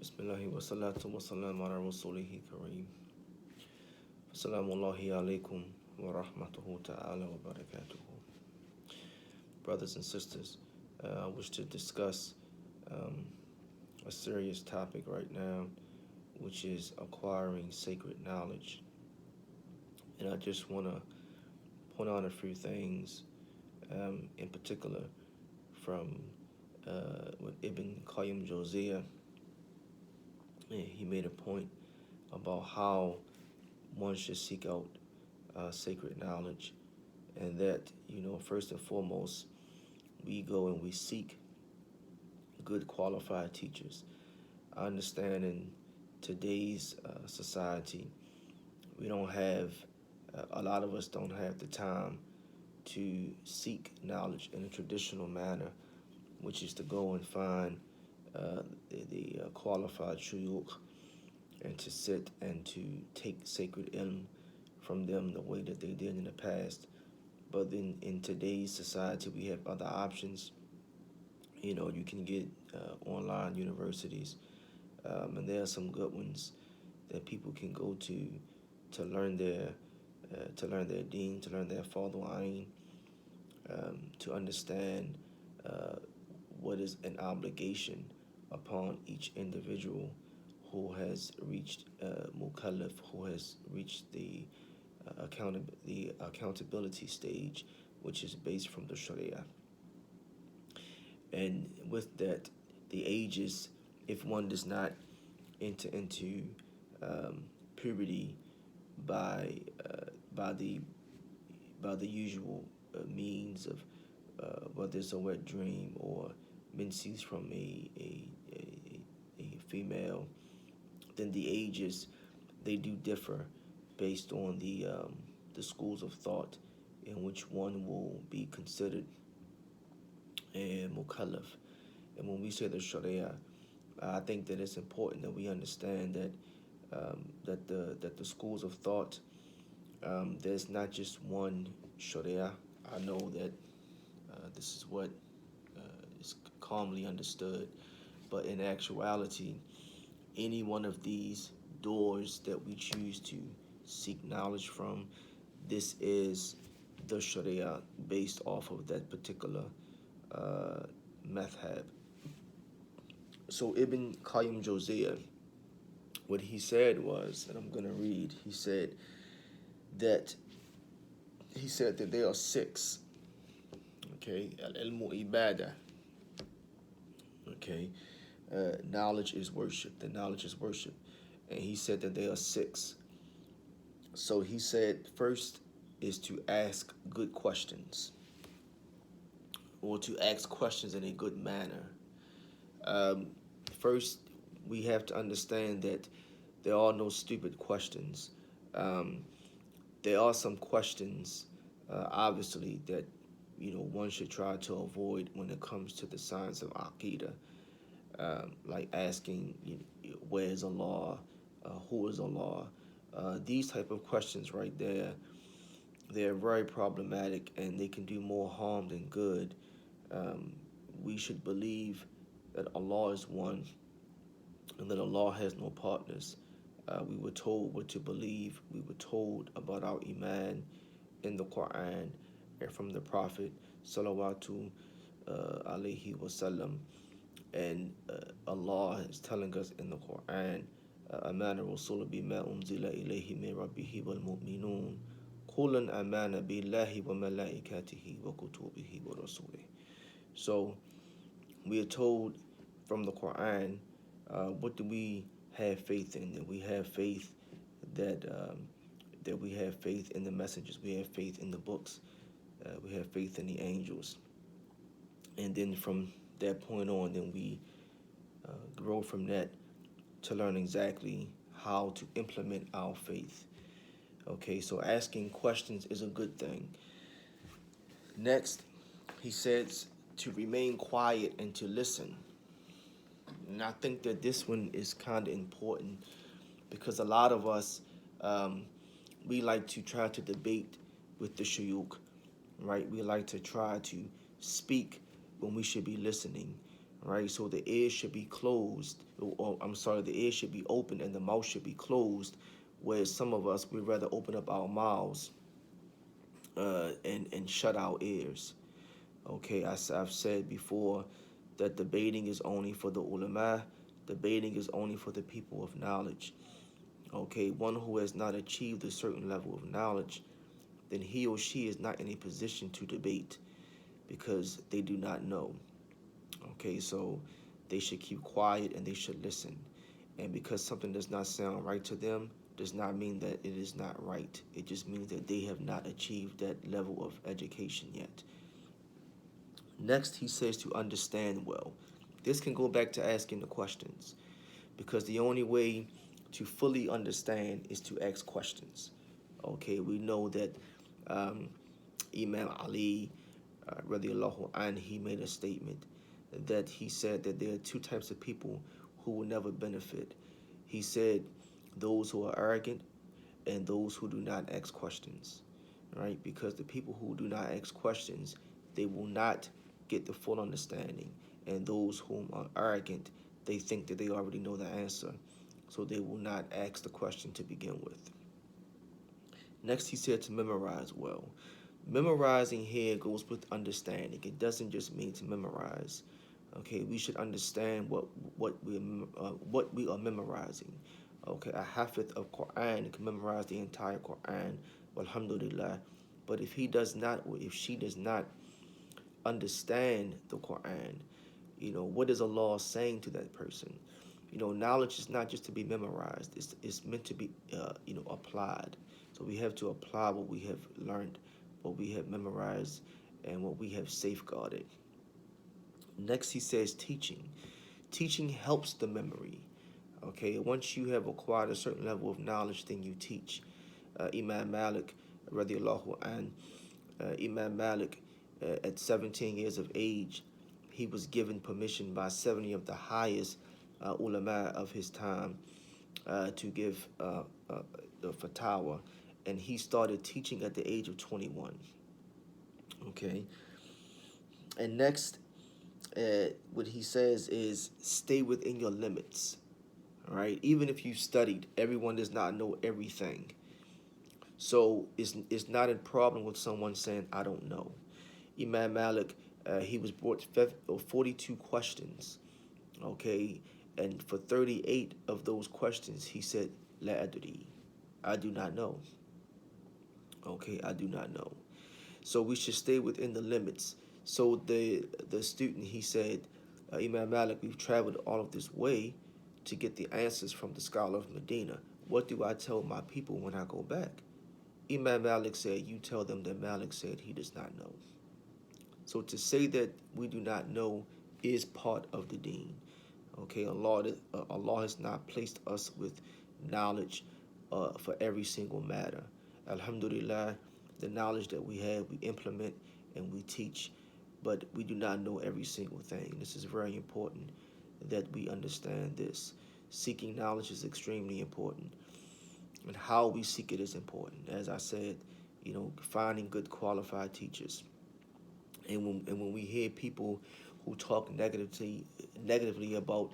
Bismillahi wa salatu wa salam ala rasulihi kareem. Assalamu alaikum wa rahmatuhu ta'ala wa barakatuhu. Brothers and sisters, I wish to discuss um, a serious topic right now, which is acquiring sacred knowledge. And I just want to point out a few things, in particular from with Ibn Qayyim Jawziyah. He made a point about how one should seek out sacred knowledge, and that, first and foremost, we go and we seek good qualified teachers. I understand in today's society, we don't have, a lot of us don't have the time to seek knowledge in a traditional manner, which is to go and find the qualified shuyukh and to sit and to take sacred ilm from them the way that they did in the past. But then in today's society, we have other options. You can get online universities, and there are some good ones that people can go to learn their deen, to learn their fardu ayn, to understand what is an obligation upon each individual who has reached mukallaf, who has reached the accountability stage, which is based from the Sharia. And with that, the ages, if one does not enter into puberty by the usual means of whether it's a wet dream or menses from a female, then the ages, they do differ based on the schools of thought in which one will be considered a mukallaf. And when we say the Sharia, I think that it's important that we understand that the schools of thought, there's not just one Sharia. I know that this is what is commonly understood, but in actuality, any one of these doors that we choose to seek knowledge from, this is the Sharia based off of that particular madhab. So Ibn Qayyim Jawziyah, what he said was, and I'm going to read, he said that there are six. Okay, al-ilmu ibadah. Okay, knowledge is worship. The knowledge is worship. And he said that there are six. So he said first is to ask good questions, or to ask questions in a good manner. First, we have to understand that there are no stupid questions. There are some questions, obviously, that one should try to avoid when it comes to the science of Aqidah, like asking, where is Allah, who is Allah. These type of questions right there, they're very problematic, and they can do more harm than good. We should believe that Allah is one and that Allah has no partners. We were told what to believe. We were told about our iman in the Quran and from the Prophet salawatu alayhi wasallam. And Allah is telling us in the Quran, amana rasul bima unzila ilayhi min rabbihi wal mu'minun kulan amana billahi wa malaikatihi wa kutubihi wa rasulih. So we are told from the Quran, what do we have faith in? That we have faith that we have faith in the messengers. We have faith in the books. We have faith in the angels. And then from that point on, then we grow from that to learn exactly how to implement our faith. Okay, so asking questions is a good thing. Next, he says to remain quiet and to listen. And I think that this one is kind of important because a lot of us, we like to try to debate with the shuyukh, right? We like to try to speak when we should be listening. right? So the ears should be closed, or I'm sorry, the ears should be open and the mouth should be closed. Whereas some of us would rather open up our mouths and shut our ears. Okay, I've said before that debating is only for the ulama. Debating is only for the people of knowledge. Okay, one who has not achieved a certain level of knowledge, then he or she is not in a position to debate because they do not know. Okay, so they should keep quiet and they should listen. And because something does not sound right to them, does not mean that it is not right. It just means that they have not achieved that level of education yet. Next, he says to understand well. This can go back to asking the questions because the only way to fully understand is to ask questions. Okay, we know that um, Imam Ali, radiallahu anh, he made a statement that he said that there are two types of people who will never benefit. He said those who are arrogant and those who do not ask questions, right? Because the people who do not ask questions, they will not get the full understanding. And those whom are arrogant, they think that they already know the answer, so they will not ask the question to begin with. Next, he said to memorize well. Memorizing here goes with understanding. It doesn't just mean to memorize. Okay, we should understand what we are memorizing. Okay, a hafid of Quran can memorize the entire Quran, alhamdulillah. But if he does not, or if she does not understand the Quran, what is Allah saying to that person? Knowledge is not just to be memorized. It's meant to be, applied. So we have to apply what we have learned, what we have memorized, and what we have safeguarded. Next, he says teaching. Teaching helps the memory. Okay, once you have acquired a certain level of knowledge, then you teach. Imam Malik, radiallahu an, Imam Malik, at 17 years of age, he was given permission by 70 of the highest ulama of his time to give the fatwa, and he started teaching at the age of 21. Okay, and next, what he says is stay within your limits. All right, even if you studied, everyone does not know everything. So it's not a problem with someone saying I don't know. Imam Malik, he was brought 42 questions, okay, and for 38 of those questions, he said La adri, I do not know. Okay, I do not know. So we should stay within the limits. So the student, he said, Imam Malik, we've traveled all of this way to get the answers from the scholar of Medina. What do I tell my people when I go back? Imam Malik said, you tell them that Malik said he does not know. So to say that we do not know is part of the deen. Okay, Allah has not placed us with knowledge for every single matter. Alhamdulillah, the knowledge that we have, we implement and we teach, but we do not know every single thing. This is very important that we understand this. Seeking knowledge is extremely important, and how we seek it is important. As I said, finding good qualified teachers. And when we hear people who talk negatively about,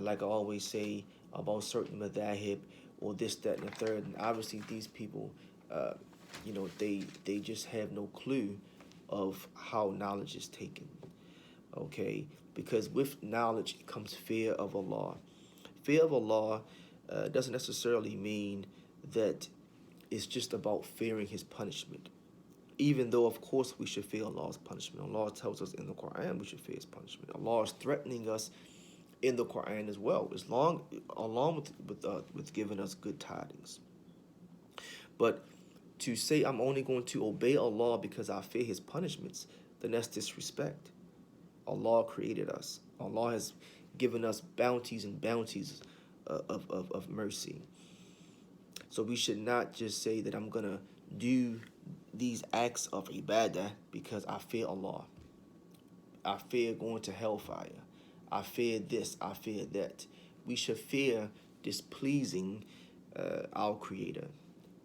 like I always say, about certain madhahib or this, that, and the third, and obviously these people, uh, they just have no clue of how knowledge is taken. Okay, because with knowledge comes fear of Allah. Fear of Allah doesn't necessarily mean that it's just about fearing His punishment, even though of course we should fear Allah's punishment. Allah tells us in the Quran we should fear His punishment. Allah is threatening us in the Quran as well, along with giving us good tidings. But to say I'm only going to obey Allah because I fear His punishments, then that's disrespect. Allah created us. Allah has given us bounties and bounties of mercy. So we should not just say that I'm gonna do these acts of ibadah because I fear Allah. I fear going to hellfire. I fear this. I fear that. We should fear displeasing our Creator,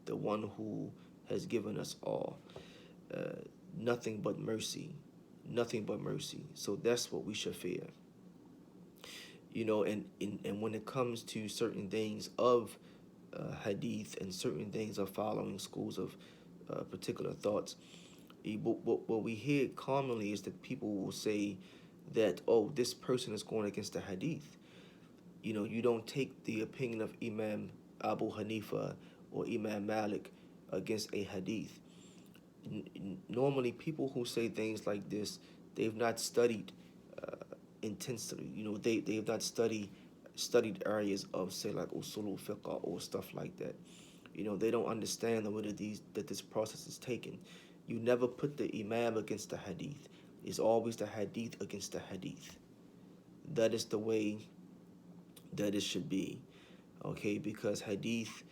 the one who has given us all. Nothing but mercy. Nothing but mercy. So that's what we should fear. And when it comes to certain things of hadith and certain things of following schools of particular thoughts, what we hear commonly is that people will say that, oh, this person is going against the hadith. You don't take the opinion of Imam Abu Hanifa or Imam Malik against a hadith. Normally, people who say things like this, they've not studied uh, intensely. They have not studied areas of, say, like usul fiqh or stuff like that. They don't understand the way that this process is taken. You never put the imam against the hadith. It's always the hadith against the hadith. That is the way that it should be. Okay, because hadith,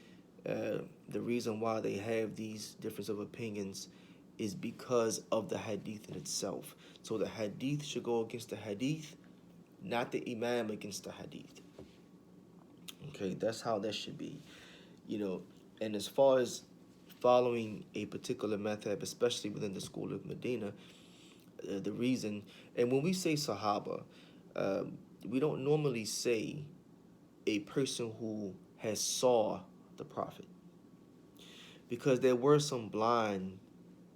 the reason why they have these difference of opinions is because of the hadith in itself. So the hadith should go against the hadith, not the imam against the hadith. Okay, that's how that should be. You know, and as far as following a particular method, especially within the school of Medina, the reason, and when we say Sahaba, we don't normally say a person who has saw the Prophet, because there were some blind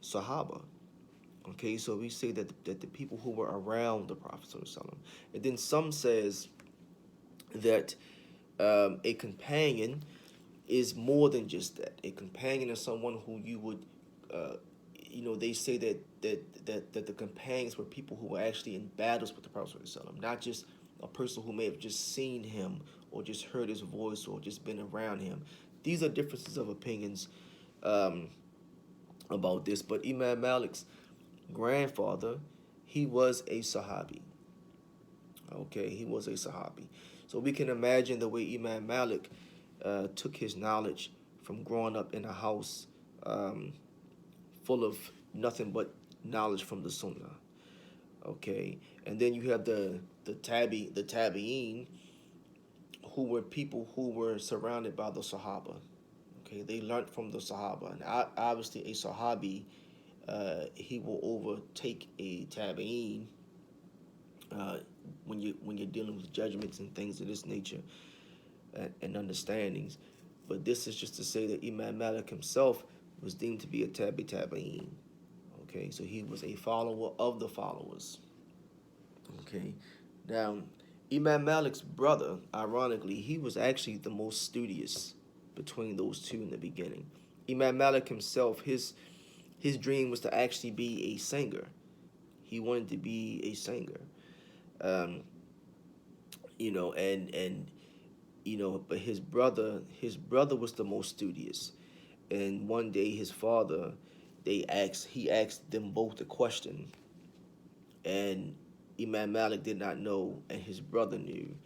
Sahaba. Okay, so we say that the people who were around the Prophet, and then some says that a companion is more than just that. A companion is someone who you would, they say that the companions were people who were actually in battles with the Prophet, not just a person who may have just seen him or just heard his voice or just been around him. These are differences of opinions um, about this. But Imam Malik's grandfather, he was a Sahabi. Okay, he was a Sahabi. So we can imagine the way Imam Malik took his knowledge from growing up in a house um, full of nothing but knowledge from the Sunnah. Okay, and then you have the tabi'in, who were people who were surrounded by the Sahaba. Okay, they learned from the Sahaba, and obviously a Sahabi, he will overtake a tabi'in uh, when you're dealing with judgments and things of this nature and understandings. But this is just to say that Imam Malik himself was deemed to be a tabi'in. Okay, so he was a follower of the followers. Okay, now Imam Malik's brother, ironically, he was actually the most studious between those two in the beginning. Imam Malik himself, his dream was to actually be a singer. He wanted to be a singer. Um, but his brother was the most studious. And one day his father, he asked them both a question, and Imam Malik did not know, and his brother knew.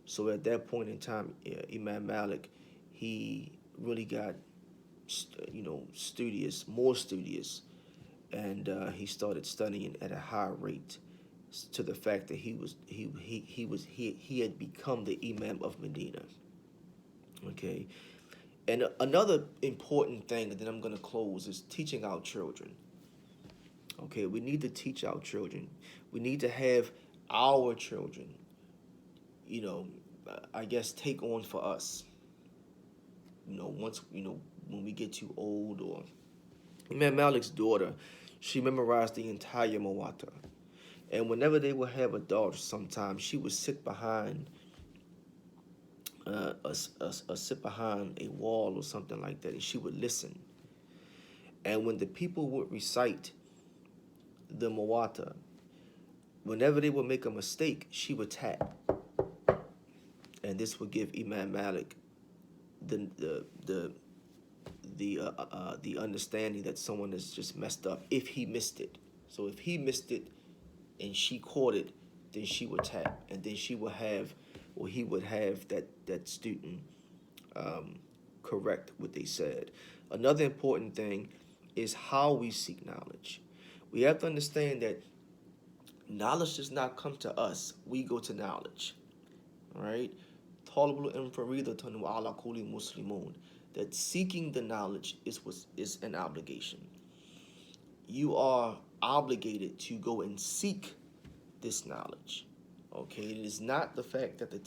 So at that point in time, Imam Malik, he really got, studious, more studious, and he started studying at a high rate, to the fact that he had become the Imam of Medina. Okay, and another important thing, and then I'm gonna close, is teaching our children. Okay, we need to teach our children. We need to have our children, I guess, take on for us. Once, when we get too old, or Imam Malik's daughter, she memorized the entire Muwatta. And whenever they would have a daughter, sometimes she would sit behind sit behind a wall or something like that, and she would listen. And when the people would recite the Muwatta, whenever they would make a mistake, she would tap, and this would give Imam Malik the understanding that someone is just messed up if he missed it. So if he missed it and she caught it, then she would tap, and then she would have, or he would have, that student correct what they said. Another important thing is how we seek knowledge. We have to understand that knowledge does not come to us. We go to knowledge. Right? Talabul ilm faridatun wa ala kulli muslimun. That seeking the knowledge is an obligation. You are obligated to go and seek this knowledge. Okay, it is not the fact that the